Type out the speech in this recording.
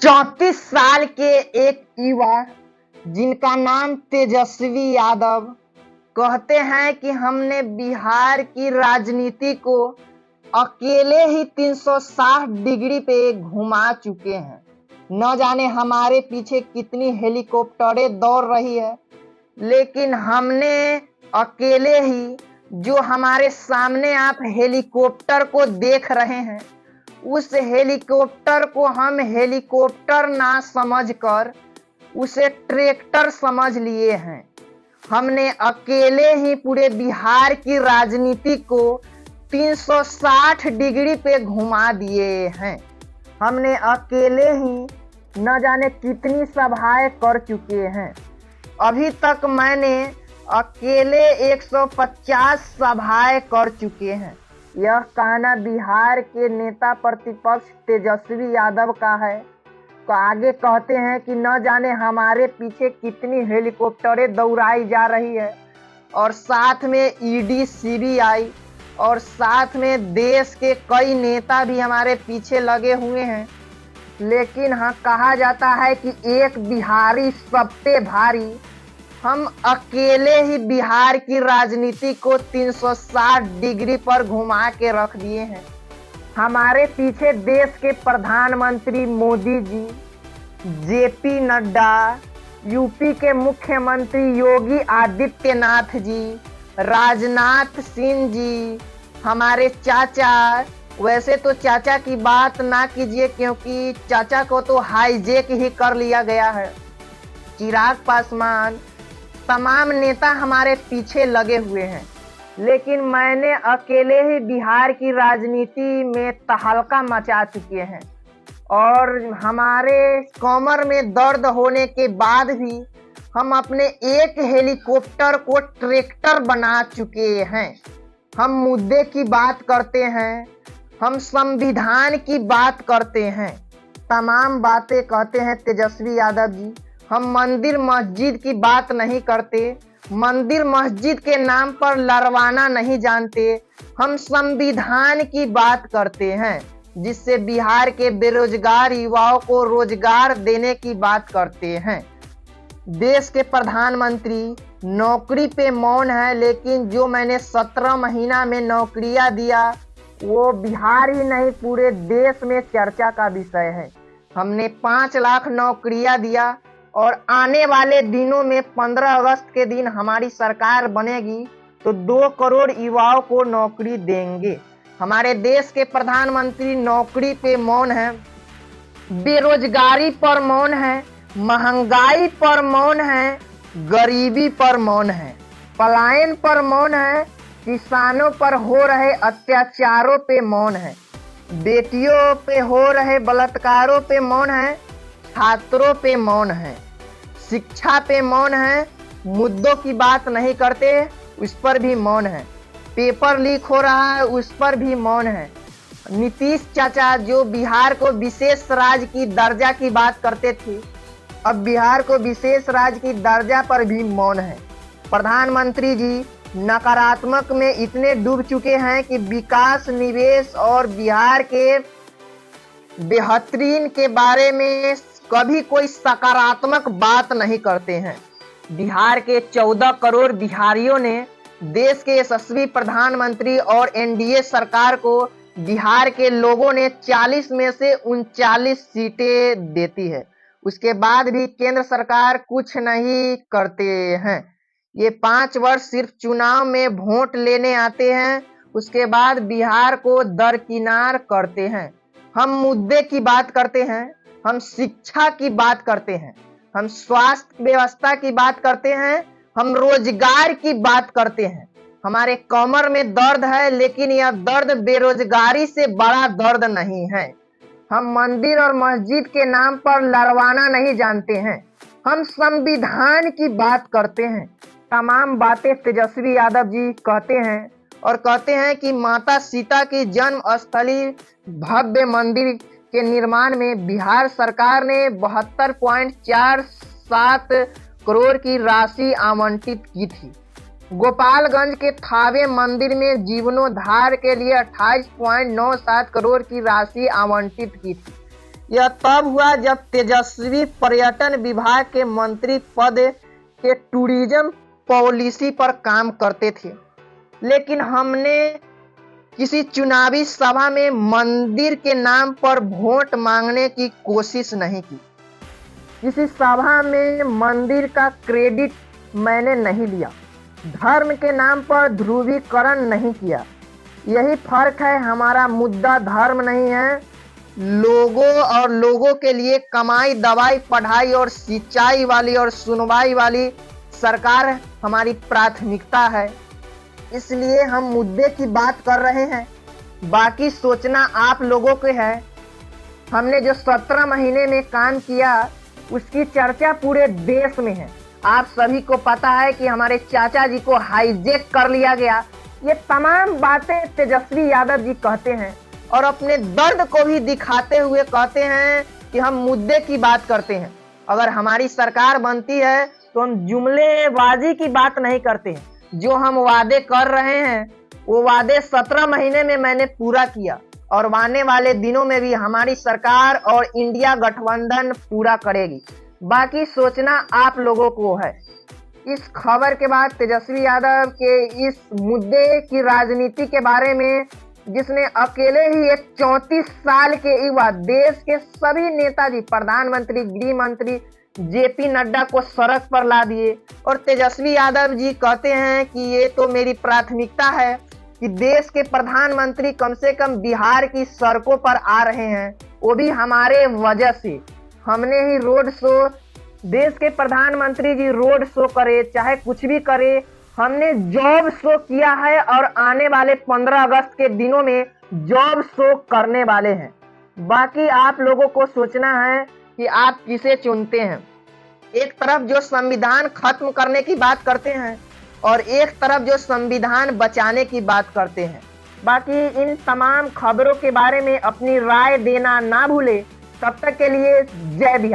34 साल के एक युवा जिनका नाम तेजस्वी यादव कहते हैं कि हमने बिहार की राजनीति को अकेले ही 360 डिग्री पे घुमा चुके हैं। न जाने हमारे पीछे कितनी हेलीकॉप्टरें दौड़ रही है, लेकिन हमने अकेले ही जो हमारे सामने आप हेलीकॉप्टर को देख रहे हैं, उस हेलीकॉप्टर को हम हेलीकॉप्टर ना समझकर उसे ट्रैक्टर समझ लिए हैं। हमने अकेले ही पूरे बिहार की राजनीति को 360 डिग्री पे घुमा दिए हैं। हमने अकेले ही न जाने कितनी सभाएं कर चुके हैं। अभी तक मैंने अकेले 150 सभाएं कर चुके हैं। यह कहना बिहार के नेता प्रतिपक्ष तेजस्वी यादव का है। तो आगे कहते हैं कि न जाने हमारे पीछे कितनी हेलीकॉप्टरें दौड़ाई जा रही है, और साथ में ईडी, सीबीआई और साथ में देश के कई नेता भी हमारे पीछे लगे हुए हैं। लेकिन हाँ, कहा जाता है कि एक बिहारी सब पे भारी। हम अकेले ही बिहार की राजनीति को 360 डिग्री पर घुमा के रख दिए हैं। हमारे पीछे देश के प्रधानमंत्री मोदी जी, जेपी नड्डा, यूपी के मुख्यमंत्री योगी आदित्यनाथ जी, राजनाथ सिंह जी, हमारे चाचा। वैसे तो चाचा की बात ना कीजिए, क्योंकि चाचा को तो हाईजैक ही कर लिया गया है। चिराग पासवान, तमाम नेता हमारे पीछे लगे हुए हैं। लेकिन मैंने अकेले ही बिहार की राजनीति में तहलका मचा चुके हैं, और हमारे कमर में दर्द होने के बाद भी हम अपने एक हेलीकॉप्टर को ट्रैक्टर बना चुके हैं। हम मुद्दे की बात करते हैं, हम संविधान की बात करते हैं, तमाम बातें कहते हैं तेजस्वी यादव जी। हम मंदिर मस्जिद की बात नहीं करते, मंदिर मस्जिद के नाम पर लड़वाना नहीं जानते। हम संविधान की बात करते हैं, जिससे बिहार के बेरोजगार युवाओं को रोजगार देने की बात करते हैं। देश के प्रधानमंत्री नौकरी पे मौन है, लेकिन जो मैंने 17 महीना में नौकरियां दिया, वो बिहार ही नहीं पूरे देश में चर्चा का विषय है। हमने 5 लाख नौकरियां दिया, और आने वाले दिनों में 15 अगस्त के दिन हमारी सरकार बनेगी तो 2 करोड़ युवाओं को नौकरी देंगे। हमारे देश के प्रधानमंत्री नौकरी पे मौन है, बेरोजगारी पर मौन है, महंगाई पर मौन है, गरीबी पर मौन है, पलायन पर मौन है, किसानों पर हो रहे अत्याचारों पे मौन है, बेटियों पे हो रहे बलात्कारों पे मौन है, छात्रों पे मौन है, शिक्षा पे मौन है, मुद्दों की बात नहीं करते उस पर भी मौन है, पेपर लीक हो रहा है उस पर भी मौन है। नीतीश चाचा जो बिहार को विशेष राज्य की दर्जा की बात करते थे, अब बिहार को विशेष राज्य की दर्जा पर भी मौन है। प्रधानमंत्री जी नकारात्मक में इतने डूब चुके हैं कि विकास, निवेश और बिहार के बेहतरीन के बारे में कभी कोई सकारात्मक बात नहीं करते हैं। बिहार के 14 करोड़ बिहारियों ने देश के यशस्वी प्रधानमंत्री और एनडीए सरकार को बिहार के लोगों ने 40 में से 39 सीटें देती है। उसके बाद भी केंद्र सरकार कुछ नहीं करते हैं। ये 5 वर्ष सिर्फ चुनाव में वोट लेने आते हैं, उसके बाद बिहार को दरकिनार करते हैं। हम मुद्दे की बात करते हैं, हम शिक्षा की बात करते हैं, हम स्वास्थ्य व्यवस्था की बात करते हैं, हम रोजगार की बात करते हैं। हमारे कमर में दर्द है, लेकिन यह दर्द बेरोजगारी से बड़ा दर्द नहीं है। हम मंदिर और मस्जिद के नाम पर लड़वाना नहीं जानते हैं, हम संविधान की बात करते हैं। तमाम बातें तेजस्वी यादव जी कहते हैं, और कहते हैं कि माता सीता की जन्म स्थली भव्य मंदिर के निर्माण में बिहार सरकार ने 72.47 करोड़ की राशि आवंटित की थी। गोपालगंज के थावे मंदिर में जीर्णोद्धार के लिए 28.97 करोड़ की राशि आवंटित की थी। यह तब हुआ जब तेजस्वी पर्यटन विभाग के मंत्री पद के टूरिज्म पॉलिसी पर काम करते थे, लेकिन हमने किसी चुनावी सभा में मंदिर के नाम पर वोट मांगने की कोशिश नहीं की। किसी सभा में मंदिर का क्रेडिट मैंने नहीं लिया। धर्म के नाम पर ध्रुवीकरण नहीं किया। यही फर्क है। हमारा मुद्दा धर्म नहीं है। लोगों और लोगों के लिए कमाई, दवाई, पढ़ाई और सिंचाई वाली और सुनवाई वाली सरकार हमारी प्राथमिकता है। इसलिए हम मुद्दे की बात कर रहे हैं। बाकी सोचना आप लोगों के है। हमने जो 17 महीने में काम किया उसकी चर्चा पूरे देश में है। आप सभी को पता है कि हमारे चाचा जी को हाईजैक कर लिया गया। ये तमाम बातें तेजस्वी यादव जी कहते हैं और अपने दर्द को भी दिखाते हुए कहते हैं कि हम मुद्दे की बात करते हैं। अगर हमारी सरकार बनती है तो हम जुमलेबाजी की बात नहीं करते हैं। जो हम वादे कर रहे हैं वो वादे 17 महीने में मैंने पूरा किया और आने वाले दिनों में भी हमारी सरकार और इंडिया गठबंधन पूरा करेगी। बाकी सोचना आप लोगों को है। इस खबर के बाद तेजस्वी यादव के इस मुद्दे की राजनीति के बारे में, जिसने अकेले ही एक 34 साल के युवा देश के सभी नेताजी, प्रधानमंत्री, गृह मंत्री जेपी नड्डा को सड़क पर ला दिए, और तेजस्वी यादव जी कहते हैं कि ये तो मेरी प्राथमिकता है कि देश के प्रधानमंत्री कम से कम बिहार की सड़कों पर आ रहे हैं, वो भी हमारे वजह से। हमने ही रोड शो, देश के प्रधानमंत्री जी रोड शो करे चाहे कुछ भी करे, हमने जॉब शो किया है और आने वाले 15 अगस्त के दिनों में जॉब शो करने वाले हैं। बाकी आप लोगों को सोचना है कि आप किसे चुनते हैं। एक तरफ जो संविधान खत्म करने की बात करते हैं और एक तरफ जो संविधान बचाने की बात करते हैं। बाकी इन तमाम खबरों के बारे में अपनी राय देना ना भूले। तब तक के लिए जय बिहार।